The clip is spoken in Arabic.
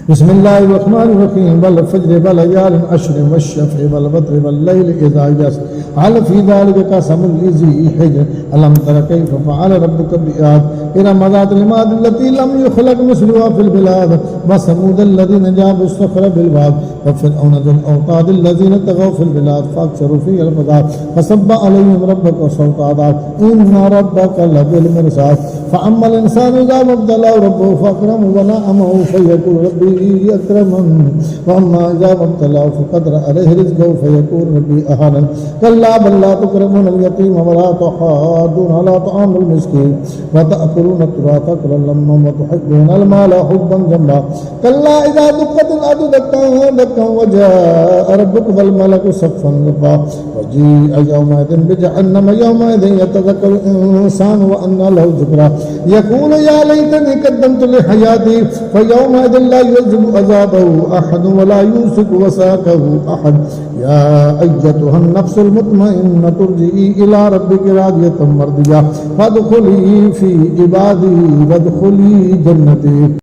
بسم الله الرحمن الرحيم والفجر وليال عشر والشفع والوتر والليل إذا يسر هل في ذلك قسم لذي حجر ألم تر كيف فعل ربك بعاد إرم ذات العماد التي لم يخلق مثلها في البلاد وثمود الذين جابوا الصخر بالواد وفرعون ذي الأوتاد الذين طغوا في البلاد فأكثروا فيها الفساد فصب عليهم ربك صوت عذاب إن ربك لبالمرصاد فأما الإنسان إذا ما ابتلاه ربه فأكرمه ونعمه فيقول ربي أكرمن وأما إذا ما ابتلاه فقدر عليه رزقه فيقول ربي أهانن كلا بل لا تكرمون اليتيم ولا تحاضون على طعام المسكين وتأكلون التراث أكلا لما وتحبون المال حبا جما كلا إذا دكت الأرض دكا دكا وجاء ربك والملك صفا صفا وجيء يومئذ بجهنم يومئذ يتذكر الإنسان وأنى له ذكرى يقول يا ليتني قدمت لحياتي فيومئذ لا يعذب عذابه أحد ولا يوثق وثاقه أحد يا أيتها النفس المطمئنة ارجعي إلى ربك راضية مرضية فادخلي في عبادي وادخلي جنتي.